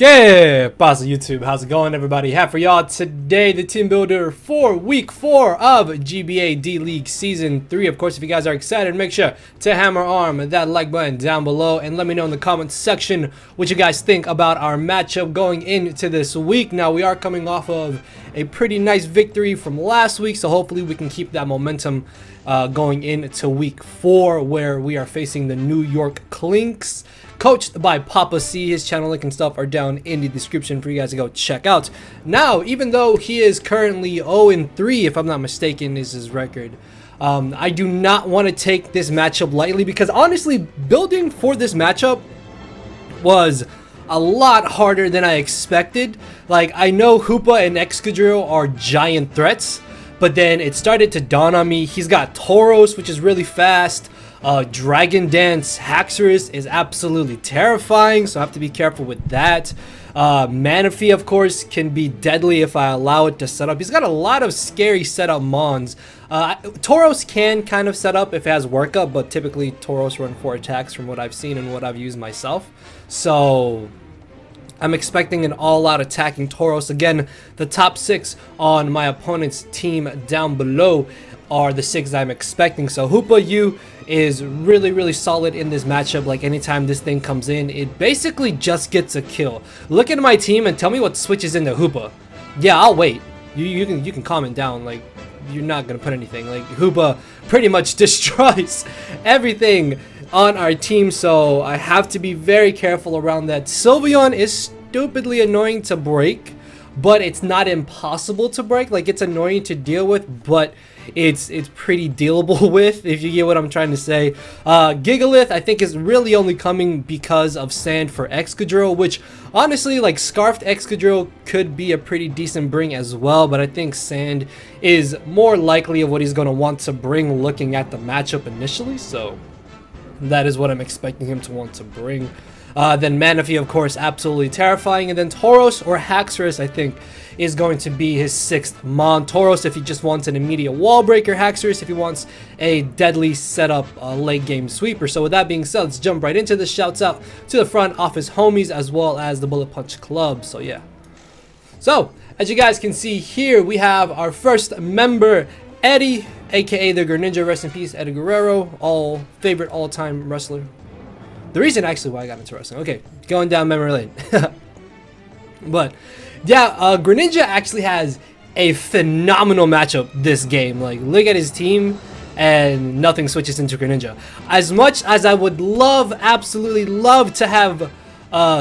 ¿Qué pasa, YouTube? How's it going, everybody? Have for y'all today the team builder for week 4 of GBA D League Season 3. Of course, if you guys are excited, make sure to hammer arm that like button down below and let me know in the comments section what you guys think about our matchup going into this week. Now, we are coming off of a pretty nice victory from last week, so hopefully we can keep that momentum going into week 4, where we are facing the New York Klinks, coached by PAPASEA. His channel link and stuff are down in the description for you guys to go check out. Now, even though he is currently 0-3, if I'm not mistaken, is his record, I do not want to take this matchup lightly, because honestly, building for this matchup was a lot harder than I expected. Like, I know Hoopa and Excadrill are giant threats, but then it started to dawn on me, he's got Tauros, which is really fast. Dragon Dance Haxorus is absolutely terrifying, so I have to be careful with that. Manaphy, of course, can be deadly if I allow it to set up. He's got a lot of scary setup mons. Tauros can kind of set up if it has workup, but typically Tauros run 4 attacks from what I've seen and what I've used myself. So I'm expecting an all-out attacking Tauros. Again, the top 6 on my opponent's team down below are the 6 I'm expecting. So Hoopa U is really solid in this matchup. Like, anytime this thing comes in, it basically just gets a kill. Look at my team and tell me what switches into Hoopa. Yeah, I'll wait. You can comment down. Like, you're not gonna put anything. Like, Hoopa pretty much destroys everything on our team, so I have to be very careful around that. Sylveon is stupidly annoying to break, but it's not impossible to break. Like, it's annoying to deal with, but it's pretty dealable with, if you get what I'm trying to say. Gigalith, I think, is really only coming because of Sand for Excadrill, which honestly, like, Scarfed Excadrill could be a pretty decent bring as well, but I think Sand is more likely of what he's going to want to bring looking at the matchup initially, so that is what I'm expecting him to want to bring. Then Manaphy, of course, absolutely terrifying. And then Tauros or Haxorus, I think, is going to be his 6th mon. Tauros if he just wants an immediate wall breaker. Haxorus if he wants a deadly setup late game sweeper. So with that being said, let's jump right into this. Shouts out to the front office homies as well as the Bullet Punch Club. So yeah. So as you guys can see here, we have our first member, Eddie, aka the Greninja. Rest in peace, Eddie Guerrero, favorite all-time wrestler. The reason actually why I got into wrestling. Okay, going down memory lane. But yeah, Greninja actually has a phenomenal matchup this game. Like, look at his team and nothing switches into Greninja. As much as I would love, absolutely love to have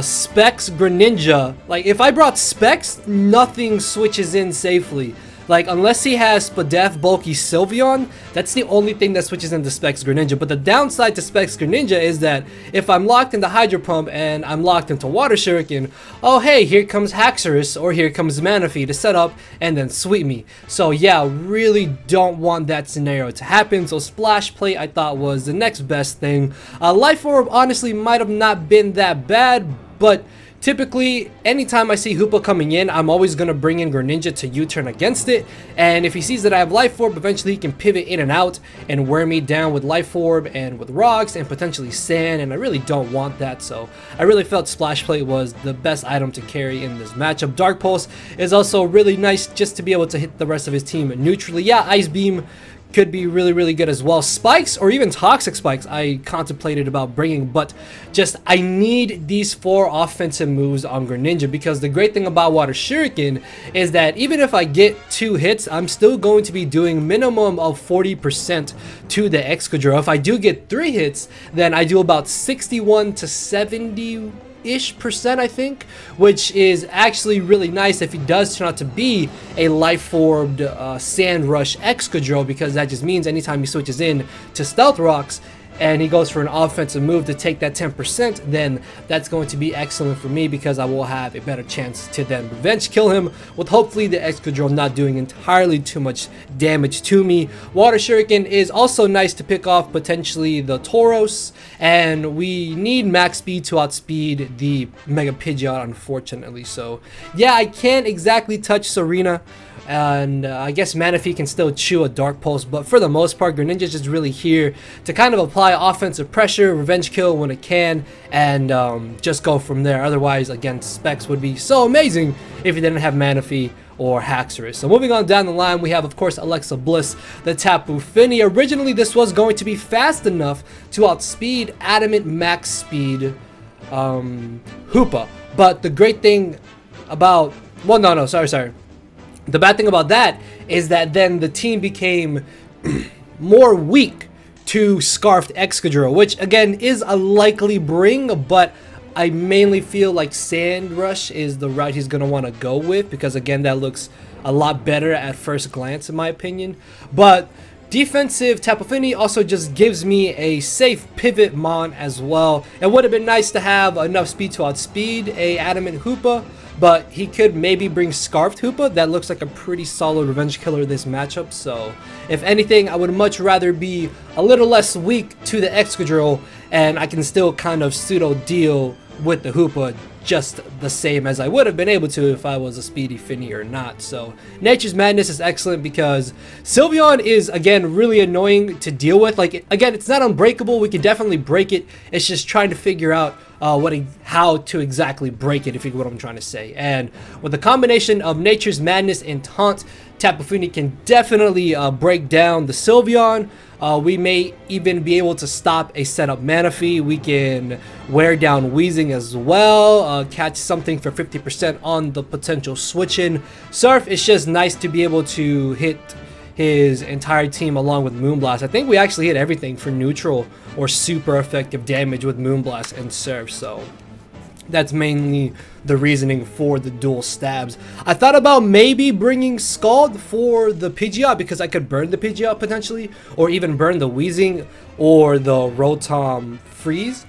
Specs Greninja, like, if I brought Specs, nothing switches in safely. Like, unless he has Spadef, Bulky, Sylveon, that's the only thing that switches into Specs Greninja. But the downside to Specs Greninja is that if I'm locked into Hydro Pump and I'm locked into Water Shuriken, oh hey, here comes Haxorus or here comes Manaphy to set up and then sweep me. So yeah, really don't want that scenario to happen. So Splash Plate I thought was the next best thing. Life Orb honestly might have not been that bad, but typically, anytime I see Hoopa coming in, I'm always going to bring in Greninja to U-turn against it. And if he sees that I have Life Orb, eventually he can pivot in and out and wear me down with Life Orb and with Rocks and potentially Sand, and I really don't want that. So I really felt Splash Plate was the best item to carry in this matchup. Dark Pulse is also really nice just to be able to hit the rest of his team neutrally. Yeah, Ice Beam could be really good as well. Spikes or even Toxic Spikes I contemplated about bringing, but just I need these 4 offensive moves on Greninja, because the great thing about Water Shuriken is that even if I get 2 hits, I'm still going to be doing minimum of 40% to the Excadrill. If I do get 3 hits, then I do about 61 to 70% I think, which is actually really nice if he does turn out to be a Life Orbed Sand Rush Excadrill, because that just means anytime he switches in to Stealth Rocks and he goes for an offensive move to take that 10%, then that's going to be excellent for me, because I will have a better chance to then revenge kill him, with hopefully the Excadrill not doing entirely too much damage to me. Water Shuriken is also nice to pick off potentially the Tauros, and we need max speed to outspeed the Mega Pidgeot, unfortunately. So yeah, I can't exactly touch Serena and I guess Manaphy can still chew a Dark Pulse, but for the most part, Greninja is just really here to kind of apply offensive pressure, revenge kill when it can, and just go from there. Otherwise, again, specs would be so amazing if you didn't have Manaphy or Haxorus. So moving on down the line, we have, of course, Alexa Bliss, the Tapu Fini. Originally, this was going to be fast enough to outspeed Adamant Max Speed Hoopa, but the great thing about, well, no, sorry. The bad thing about that is that then the team became more weak to Scarfed Excadrill, which again is a likely bring, but I mainly feel like Sand Rush is the route he's going to want to go with, because again, that looks a lot better at first glance in my opinion. But defensive Tapu Fini also just gives me a safe pivot mon as well. It would have been nice to have enough speed to outspeed a Adamant Hoopa, but he could maybe bring Scarfed Hoopa. That looks like a pretty solid revenge killer this matchup. So if anything, I would much rather be a little less weak to the Excadrill, and I can still kind of pseudo deal with the Hoopa just the same as I would have been able to if I was a speedy Fini or not. So Nature's Madness is excellent because Sylveon is again really annoying to deal with. Like, again, it's not unbreakable, we can definitely break it, it's just trying to figure out how to exactly break it, if you get what I'm trying to say. And with the combination of Nature's Madness and Taunt, Tapu Fini can definitely break down the Sylveon. We may even be able to stop a setup Manaphy. We can wear down Weezing as well, catch something for 50% on the potential switch-in. Surf, it's just nice to be able to hit his entire team along with Moonblast. I think we actually hit everything for neutral or super effective damage with Moonblast and Surf, so that's mainly the reasoning for the dual stabs. I thought about maybe bringing Scald for the Pidgeot because I could burn the Pidgeot potentially, or even burn the Weezing or the Rotom Freeze.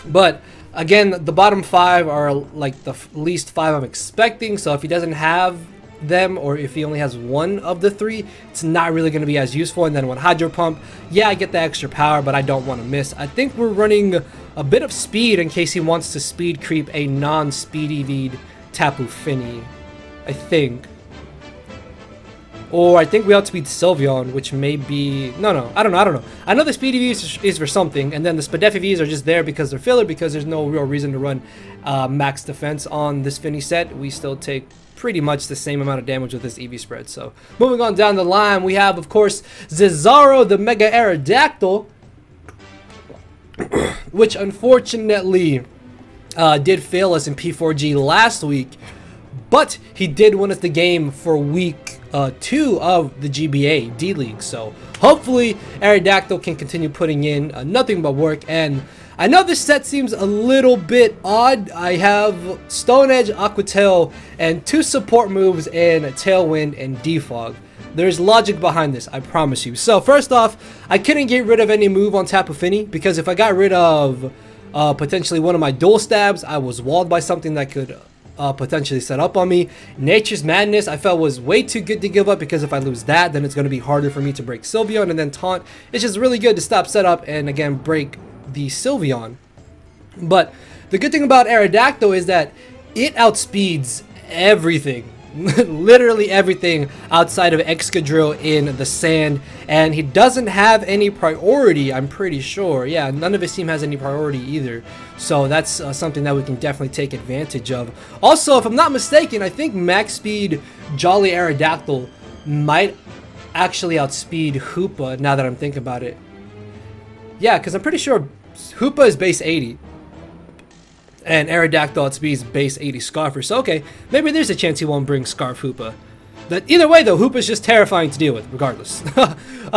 But again, the bottom 5 are like the least 5 I'm expecting, so if he doesn't have them, or if he only has one of the 3, it's not really going to be as useful. And then when Hydro Pump, yeah, I get the extra power, but I don't want to miss. I think we're running a bit of speed in case he wants to speed creep a non-speed EV'd Tapu Fini, I think. Or I think we outspeed Sylveon, which may be... No, I don't know. I know the speed EV is for something, and then the Spadef EVs are just there because they're filler, because there's no real reason to run max defense on this Fini set. We still take pretty much the same amount of damage with this EV spread. So moving on down the line, we have, of course, Zizaro, the Mega Aerodactyl, which unfortunately did fail us in P4G last week, but he did win us the game for week 2 of the GBA D League. So hopefully Aerodactyl can continue putting in nothing but work. And I know this set seems a little bit odd. I have Stone Edge, Aqua Tail, and 2 support moves in Tailwind and Defog. There's logic behind this, I promise you. So first off, I couldn't get rid of any move on Tapu Fini, because if I got rid of potentially one of my dual stabs, I was walled by something that could potentially set up on me. Nature's Madness I felt was way too good to give up, because if I lose that, then it's going to be harder for me to break Sylveon. And then Taunt, it's just really good to stop setup and again break the Sylveon. But the good thing about Aerodactyl is that it outspeeds everything. Literally everything outside of Excadrill in the sand, and he doesn't have any priority, I'm pretty sure. Yeah, none of his team has any priority either, so that's something that we can definitely take advantage of. Also, if I'm not mistaken, I think max speed Jolly Aerodactyl might actually outspeed Hoopa, now that I'm thinking about it. Yeah, because I'm pretty sure Hoopa is base 80. And Aerodactyl outspeeds base 80 Scarfer. So okay, maybe there's a chance he won't bring Scarf Hoopa. But either way though, Hoopa's just terrifying to deal with, regardless.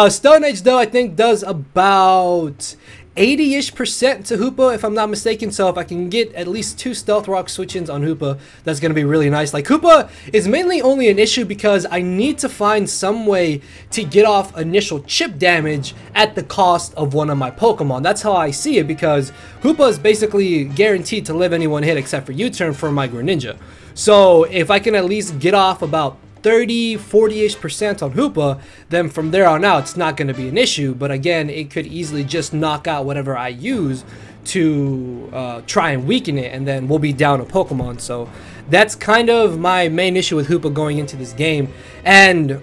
Stone Edge though, I think does about 80-ish% to Hoopa, if I'm not mistaken. So if I can get at least 2 Stealth Rock switch-ins on Hoopa, that's going to be really nice. Like, Hoopa is mainly only an issue because I need to find some way to get off initial chip damage at the cost of one of my Pokemon. That's how I see it, because Hoopa is basically guaranteed to live any one hit except for U-turn for my Greninja. So if I can at least get off about 30-40ish% on Hoopa, then from there on out it's not going to be an issue. But again, it could easily just knock out whatever I use to try and weaken it, and then we'll be down a Pokemon. So that's kind of my main issue with Hoopa going into this game, and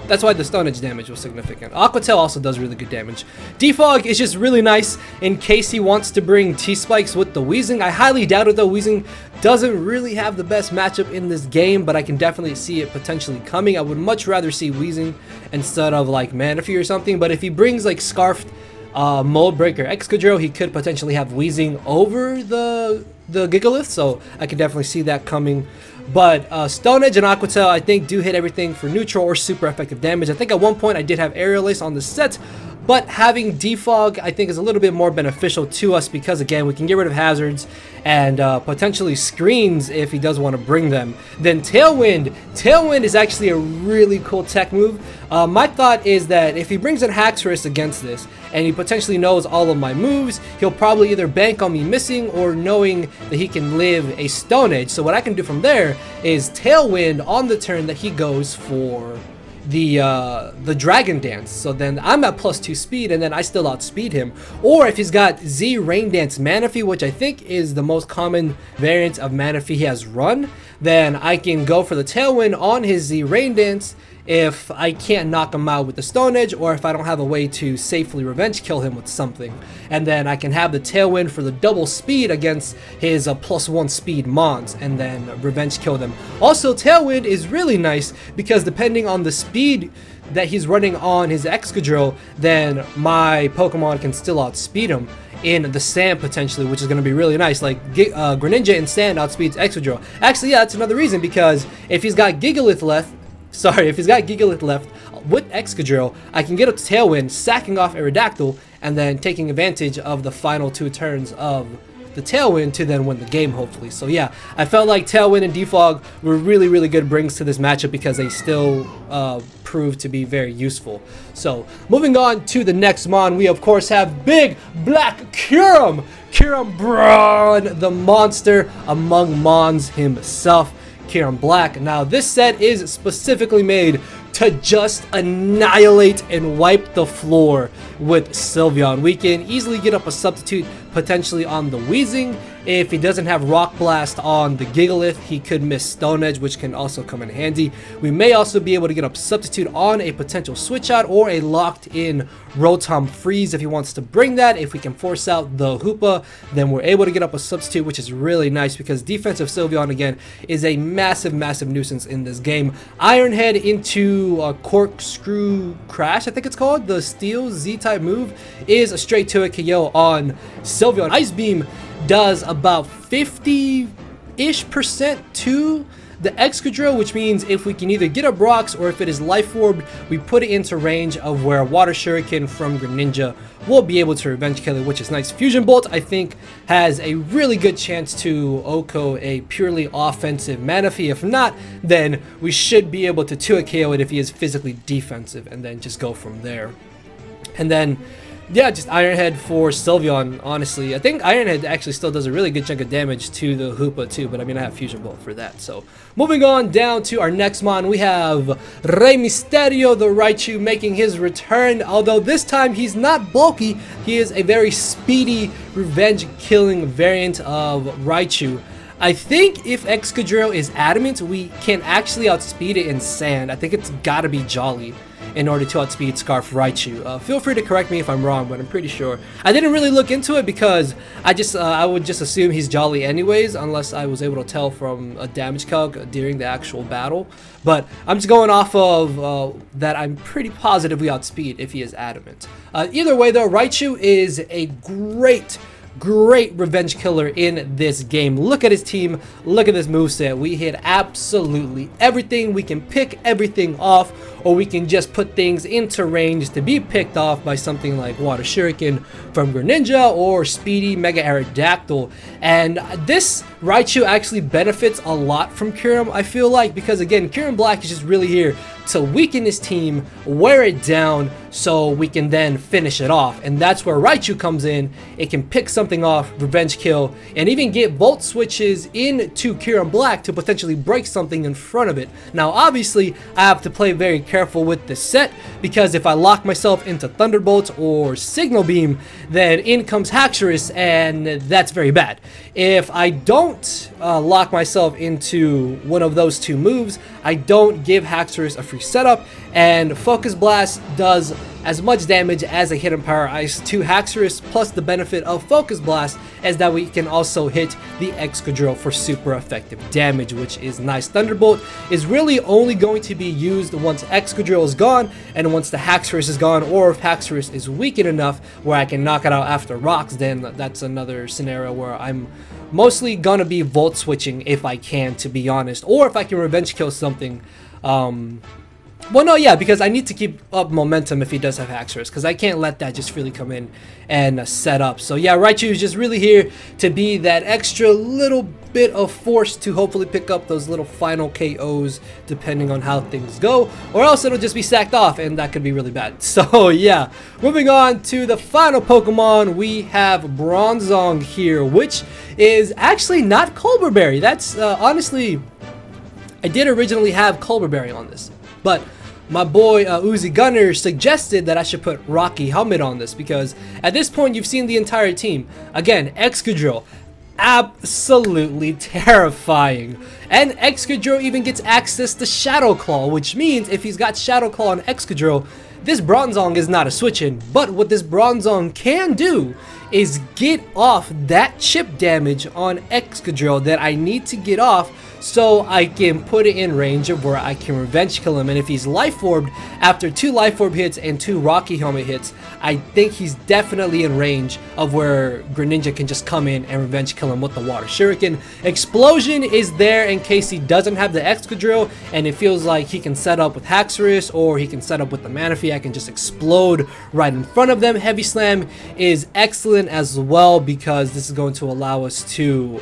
that's why the Stone Edge damage was significant. Aqua Tail also does really good damage. Defog is just really nice in case he wants to bring T-Spikes with the Weezing. I highly doubt it though. Weezing doesn't really have the best matchup in this game, but I can definitely see it potentially coming. I would much rather see Weezing instead of like Manaphy or something, but if he brings like Scarfed, Mold Breaker, Excadrill, he could potentially have Weezing over the Gigalith, so I could definitely see that coming. But Stone Edge and Aqua Tail, I think, do hit everything for neutral or super effective damage. I think at one point I did have Aerial Ace on the set, but having Defog, I think, is a little bit more beneficial to us because, again, we can get rid of hazards and potentially screens if he does want to bring them. Then Tailwind. Tailwind is actually a really cool tech move. My thought is that if he brings in Haxorus against this, and he potentially knows all of my moves, he'll probably either bank on me missing or knowing that he can live a Stone Edge. So what I can do from there is Tailwind on the turn that he goes for the Dragon Dance. So then I'm at +2 speed, and then I still outspeed him. Or if he's got Z Rain Dance Manaphy, which I think is the most common variant of Manaphy he has run, then I can go for the Tailwind on his Z Rain Dance if I can't knock him out with the Stone Edge, or if I don't have a way to safely revenge kill him with something. And then I can have the Tailwind for the double speed against his +1 speed Mons, and then revenge kill them. Also, Tailwind is really nice because depending on the speed that he's running on his Excadrill, then my Pokemon can still outspeed him in the sand potentially, which is going to be really nice. Like Greninja in sand outspeeds Excadrill. Actually, yeah, that's another reason, because if he's got Gigalith left, if he's got Gigalith left with Excadrill, I can get a Tailwind, sacking off Aerodactyl, and then taking advantage of the final 2 turns of the Tailwind to then win the game, hopefully. So yeah, I felt like Tailwind and Defog were really, really good brings to this matchup because they still proved to be very useful. So moving on to the next Mon, we of course have Big Black Kyurem-Black, the monster among Mons himself. Kyurem-Black. Now this set is specifically made to just annihilate and wipe the floor with Sylveon. We can easily get up a substitute potentially on the Weezing. If he doesn't have Rock Blast on the Gigalith, he could miss Stone Edge, which can also come in handy. We may also be able to get up substitute on a potential switch out or a locked in Rotom Freeze if he wants to bring that. If we can force out the Hoopa, then we're able to get up a substitute, which is really nice because defensive Sylveon, again, is a massive, massive nuisance in this game. Iron Head into Corkscrew Crash, I think it's called. The Steel Z-type move is a straight to a KO on Sylveon. Ice Beam does about 50-ish% to the Excadrill, which means if we can either get up rocks or if it is Life Orb, we put it into range of where Water Shuriken from Greninja will be able to revenge kill it, which is nice. Fusion Bolt, I think, has a really good chance to OHKO a purely offensive Manaphy. If not, then we should be able to 2 KO it if he is physically defensive, and then just go from there. And then yeah, just Iron Head for Sylveon, honestly. I think Iron Head actually still does a really good chunk of damage to the Hoopa too, but I mean, I have Fusion Bolt for that. So, moving on down to our next Mon, we have Rey Mysterio, the Raichu, making his return. Although this time he's not bulky, he is a very speedy revenge-killing variant of Raichu. I think if Excadrill is adamant, we can actually outspeed it in sand. I think it's gotta be Jolly in order to outspeed Scarf Raichu. Feel free to correct me if I'm wrong, but I'm pretty sure. I didn't really look into it because I would just assume he's Jolly anyways, unless I was able to tell from a damage calc during the actual battle. But I'm just going off of that I'm pretty positive we outspeed if he is adamant. Either way though, Raichu is a great revenge killer in this game. Look at his team, look at this moveset. We hit absolutely everything. We can pick everything off, or we can just put things into range to be picked off by something like Water Shuriken from Greninja or Speedy Mega Aerodactyl. And this Raichu actually benefits a lot from Kyurem, I feel like, because again, Kyurem-Black is just really here to weaken his team, wear it down, so we can then finish it off. And that's where Raichu comes in. It can pick something off, revenge kill, and even get Volt Switches into Kyurem-Black to potentially break something in front of it. Now obviously, I have to play very careful with this set, because if I lock myself into Thunderbolt or Signal Beam, then in comes Haxorus, and that's very bad. If I don't lock myself into one of those two moves, I don't give Haxorus a free setup, and Focus Blast does as much damage as a Hidden Power Ice to Haxorus, plus the benefit of Focus Blast is that we can also hit the Excadrill for super effective damage, which is nice. Thunderbolt is really only going to be used once Excadrill is gone and once the Haxorus is gone, or if Haxorus is weakened enough where I can knock it out after rocks, then that's another scenario where I'm mostly gonna be Volt Switching if I can, to be honest, or if I can revenge kill something. Well, no, yeah, because I need to keep up momentum if he does have Haxorus, because I can't let that just really come in and set up. So yeah, Raichu is just really here to be that extra little bit of force to hopefully pick up those little final KOs depending on how things go, or else it'll just be sacked off, and that could be really bad. So yeah, moving on to the final Pokemon, we have Bronzong here, which is actually not Colbur Berry. That's honestly, I did originally have Colbur Berry on this, but my boy Uzi Gunner suggested that I should put Rocky Helmet on this, because at this point you've seen the entire team. Again, Excadrill, absolutely terrifying. And Excadrill even gets access to Shadow Claw, which means if he's got Shadow Claw on Excadrill, this Bronzong is not a switch-in. But what this Bronzong can do is get off that chip damage on Excadrill that I need to get off, so I can put it in range of where I can revenge kill him. And if he's Life Orbed after 2 Life Orb hits and 2 Rocky Helmet hits, I think he's definitely in range of where Greninja can just come in and revenge kill him with the Water Shuriken. Explosion is there in case he doesn't have the Excadrill and it feels like he can set up with Haxorus or he can set up with the Manaphy. I can just explode right in front of them. Heavy Slam is excellent as well, because this is going to allow us to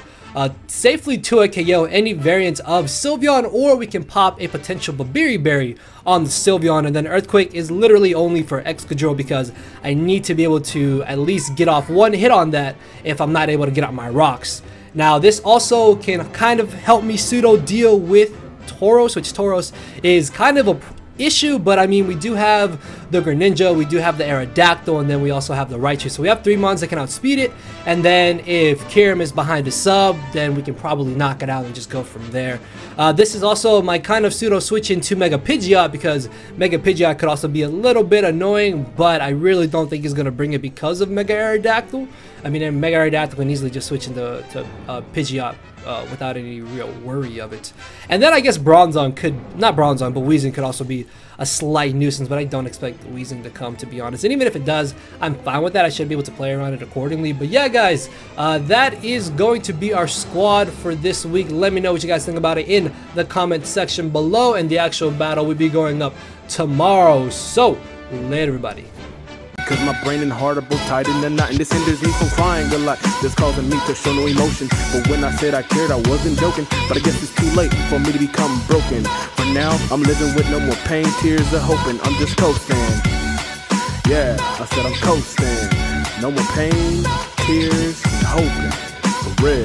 safely 2 KO any variant of Sylveon, or we can pop a potential Babiri Berry on the Sylveon, and then Earthquake is literally only for Excadrill because I need to be able to at least get off 1 hit on that if I'm not able to get out my rocks. Now this also can kind of help me pseudo deal with Tauros, which Tauros is kind of a issue, but I mean, we do have the Greninja, we do have the Aerodactyl, and then we also have the Raichu. So we have 3 mons that can outspeed it, and then if Kyurem is behind the sub, then we can probably knock it out and just go from there. This is also my kind of pseudo switch into Mega Pidgeot, because Mega Pidgeot could also be a little bit annoying, but I really don't think he's going to bring it because of Mega Aerodactyl. I mean, Mega Aerodactyl can easily just switch into Pidgeot without any real worry of it. And then I guess Bronzong could, not Bronzong, but Weezing could also be a slight nuisance, but I don't expect Weezing to come, to be honest. And even if it does, I'm fine with that. I should be able to play around it accordingly. But yeah, guys, that is going to be our squad for this week. Let me know what you guys think about it in the comment section below, and the actual battle will be going up tomorrow. So, later, everybody. Cause my brain and heart are both tied in a knot, and this hinders me from crying a lot. This causing me to show no emotion, but when I said I cared, I wasn't joking. But I guess it's too late for me to become broken. For now, I'm living with no more pain, tears of hoping. I'm just coasting. Yeah, I said I'm coasting. No more pain, tears, and hoping. For real.